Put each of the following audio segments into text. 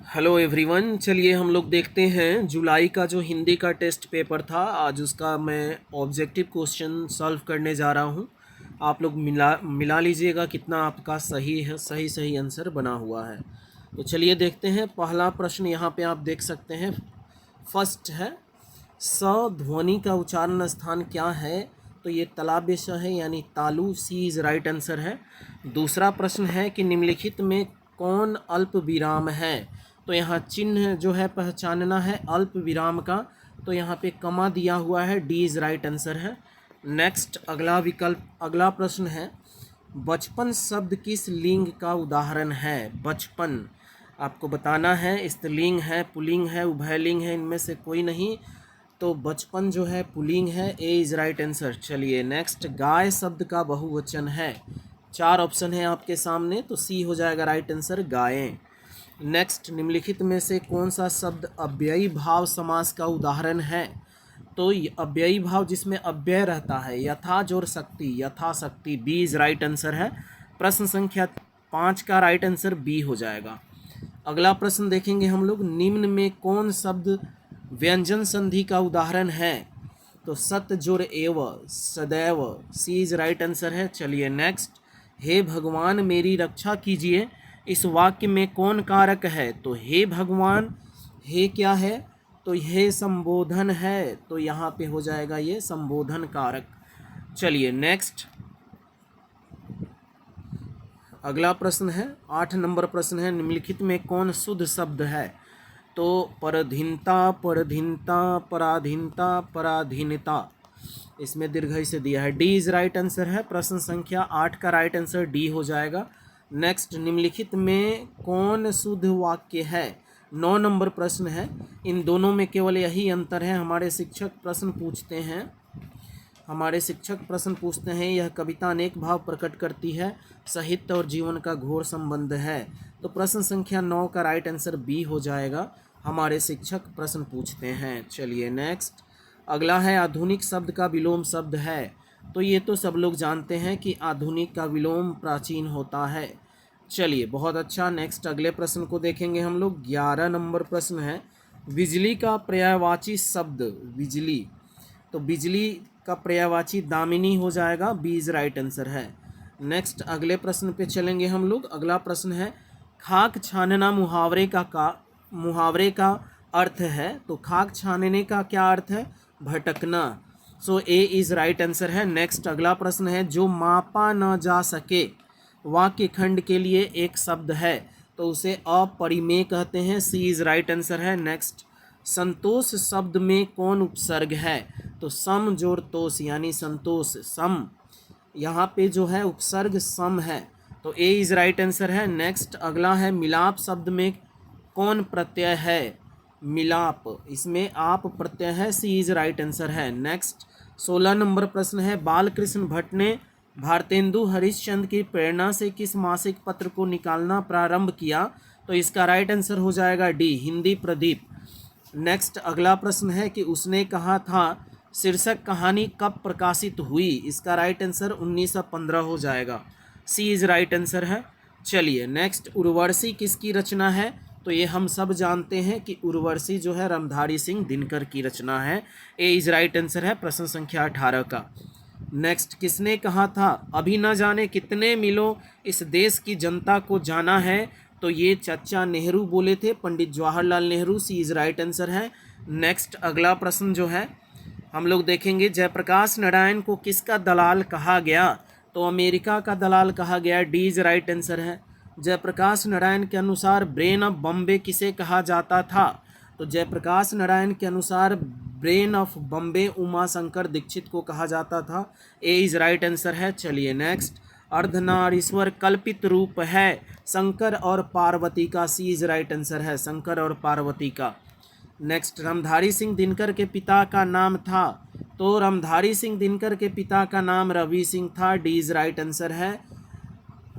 Hello everyone, चलिए हम लोग देखते हैं जुलाई का जो हिंदी का टेस्ट पेपर था। आज उसका मैं ऑब्जेक्टिव क्वेश्चन सॉल्व करने जा रहा हूं। आप लोग मिला मिला लीजिएगा कितना आपका सही है, सही आंसर बना हुआ है। तो चलिए देखते हैं। पहला प्रश्न यहाँ पे आप देख सकते हैं। फर्स्ट है, स ध्वनि का उच्चारण स्थान क्या है? तो ये तलाब्य श है, यानी तालु। सी इज़ राइट आंसर है। दूसरा प्रश्न है कि निम्नलिखित में कौन अल्प विराम है? तो यहाँ चिन्ह जो है पहचानना है अल्प विराम का, तो यहाँ पे कमा दिया हुआ है। डी इज़ राइट आंसर है। नेक्स्ट अगला प्रश्न है, बचपन शब्द किस लिंग का उदाहरण है? बचपन आपको बताना है स्त्रीलिंग है, पुल्लिंग है, उभयलिंग है, इनमें से कोई नहीं। तो बचपन जो है पुल्लिंग है। A is right answer. चलिए नेक्स्ट, गाय शब्द का बहुवचन है। 4 ऑप्शन है आपके सामने, तो सी हो जाएगा राइट आंसर, गायें। नेक्स्ट, निम्नलिखित में से कौन सा शब्द अव्ययी भाव समास का उदाहरण है? तो अव्ययी भाव जिसमें अव्यय रहता है, यथा जोर शक्ति, यथाशक्ति। बी इज राइट आंसर है। प्रश्न संख्या 5 का राइट आंसर बी हो जाएगा। अगला प्रश्न देखेंगे हम लोग, निम्न में कौन शब्द व्यंजन संधि का उदाहरण है? तो सत जोर एव, सदैव। सी इज राइट आंसर है। चलिए नेक्स्ट, हे भगवान मेरी रक्षा कीजिए, इस वाक्य में कौन कारक है? तो हे भगवान, हे क्या है? तो हे संबोधन है, तो यहाँ पे हो जाएगा ये संबोधन कारक। चलिए नेक्स्ट, अगला प्रश्न है 8 नंबर प्रश्न है, निम्नलिखित में कौन शुद्ध शब्द है? तो परधीनता, परधीनता, पराधीनता, पराधीनता, इसमें दीर्घई से दिया है। डी इज राइट आंसर है। प्रश्न संख्या 8 का राइट आंसर डी हो जाएगा। नेक्स्ट, निम्नलिखित में कौन शुद्ध वाक्य है? 9 नंबर प्रश्न है। इन दोनों में केवल यही अंतर है। हमारे शिक्षक प्रश्न पूछते हैं, यह कविता अनेक भाव प्रकट करती है, साहित्य और जीवन का घोर संबंध है। तो प्रश्न संख्या 9 का राइट आंसर बी हो जाएगा। हमारे शिक्षक प्रश्न पूछते हैं। चलिए नेक्स्ट, अगला है आधुनिक शब्द का विलोम शब्द है। तो ये तो सब लोग जानते हैं कि आधुनिक का विलोम प्राचीन होता है। चलिए बहुत अच्छा। नेक्स्ट अगले प्रश्न को देखेंगे हम लोग। 11 नंबर प्रश्न है, बिजली का पर्यायवाची शब्द, बिजली। तो बिजली का पर्यायवाची दामिनी हो जाएगा। बी इज राइट आंसर है। नेक्स्ट अगले प्रश्न पे चलेंगे हम लोग। अगला प्रश्न है, खाक छानना मुहावरे का अर्थ है। तो खाक छानने का क्या अर्थ है? भटकना। सो ए इज राइट आंसर है। नेक्स्ट अगला प्रश्न है, जो मापा न जा सके वाक्य खंड के लिए एक शब्द है, तो उसे अपरिमेय कहते हैं। सी इज राइट आंसर है। नेक्स्ट, संतोष शब्द में कौन उपसर्ग है? तो सम जोर तोष, यानी संतोष, सम। यहाँ पे जो है उपसर्ग सम है, तो ए इज राइट आंसर है। नेक्स्ट अगला है, मिलाप शब्द में कौन प्रत्यय है? मिलाप, इसमें आप प्रत्यय है। सी इज राइट आंसर है। नेक्स्ट 16 नंबर प्रश्न है, बालकृष्ण भट्ट ने भारतेंदु हरिश्चंद्र की प्रेरणा से किस मासिक पत्र को निकालना प्रारंभ किया? तो इसका राइट आंसर हो जाएगा डी, हिंदी प्रदीप। नेक्स्ट अगला प्रश्न है कि उसने कहा था शीर्षक कहानी कब प्रकाशित हुई? इसका राइट आंसर 1915 हो जाएगा। सी इज राइट आंसर है। चलिए नेक्स्ट, उर्वशी किसकी रचना है? तो ये हम सब जानते हैं कि उर्वशी जो है रामधारी सिंह दिनकर की रचना है। ए इज राइट आंसर है प्रश्न संख्या 18 का। नेक्स्ट, किसने कहा था अभी न जाने कितने मिलों इस देश की जनता को जाना है? तो ये चाचा नेहरू बोले थे, पंडित जवाहरलाल नेहरू। सी इज राइट आंसर है। नेक्स्ट अगला प्रश्न जो है हम लोग देखेंगे, जयप्रकाश नारायण को किसका दलाल कहा गया? तो अमेरिका का दलाल कहा गया। डी इज राइट आंसर है। जयप्रकाश नारायण के अनुसार ब्रेन ऑफ बॉम्बे किसे कहा जाता था? तो जयप्रकाश नारायण के अनुसार ब्रेन ऑफ बॉम्बे उमा शंकर दीक्षित को कहा जाता था। ए इज राइट आंसर है। चलिए नेक्स्ट, अर्धनारीश्वर कल्पित रूप है शंकर और पार्वती का। सी इज राइट आंसर है, शंकर और पार्वती का। नेक्स्ट, रामधारी सिंह दिनकर के पिता का नाम था। तो रामधारी सिंह दिनकर के पिता का नाम रवि सिंह था। डी इज राइट आंसर है।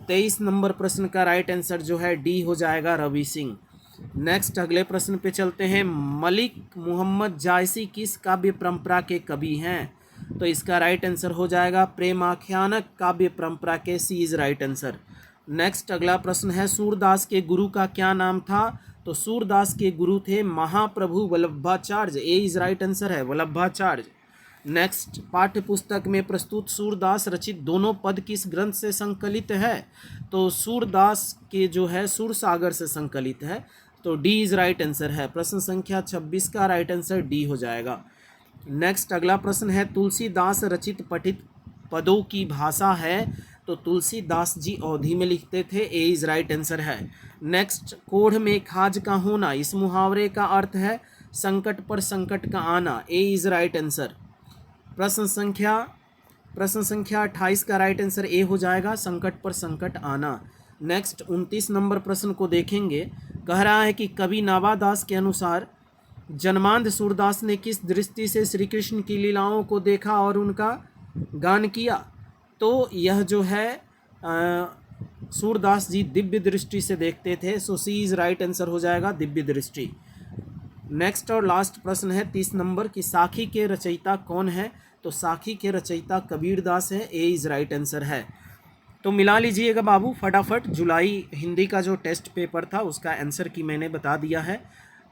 23 नंबर प्रश्न का राइट आंसर जो है डी हो जाएगा, रवि सिंह। नेक्स्ट अगले प्रश्न पे चलते हैं, मलिक मोहम्मद जायसी किस काव्य परंपरा के कवि हैं? तो इसका राइट आंसर हो जाएगा प्रेमाख्यानक काव्य परंपरा के। सी इज राइट आंसर। नेक्स्ट अगला प्रश्न है, सूरदास के गुरु का क्या नाम था? तो तो सूरदास के गुरु थे महाप्रभु वल्लभाचार्य। ए इज राइट आंसर है वल्लभाचार्य। नेक्स्ट, पाठ्य पुस्तक में प्रस्तुत सूरदास रचित दोनों पद किस ग्रंथ से संकलित है? तो सूरदास के जो है सूरसागर से संकलित है, तो डी इज राइट आंसर है। प्रश्न संख्या 26 का राइट आंसर डी हो जाएगा। नेक्स्ट, अगला प्रश्न है तुलसीदास रचित पठित पदों की भाषा है? तो तुलसीदास जी अवधी में लिखते थे। ए इज राइट आंसर है। नेक्स्ट, कोढ़ में खाज का होना, इस मुहावरे का अर्थ है संकट पर संकट का आना। ए इज राइट आंसर। प्रश्न संख्या 28 का राइट आंसर ए हो जाएगा, संकट पर संकट आना। नेक्स्ट 29 नंबर प्रश्न को देखेंगे। कह रहा है कि कवि नावादास के अनुसार जन्मांध सूरदास ने किस दृष्टि से श्री कृष्ण की लीलाओं को देखा और उनका गान किया? तो यह जो है सूरदास जी दिव्य दृष्टि से देखते थे। सो सी इज राइट आंसर हो जाएगा, दिव्य दृष्टि। नेक्स्ट और लास्ट प्रश्न है 30 नंबर की साखी के रचयिता कौन है? तो साखी के रचयिता कबीरदास है। ए इज राइट आंसर है। तो मिला लीजिएगा बाबू फटाफट, जुलाई हिंदी का जो टेस्ट पेपर था उसका आंसर की मैंने बता दिया है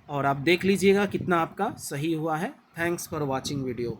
और आप देख लीजिएगा कितना आपका सही हुआ है। Thanks for watching video.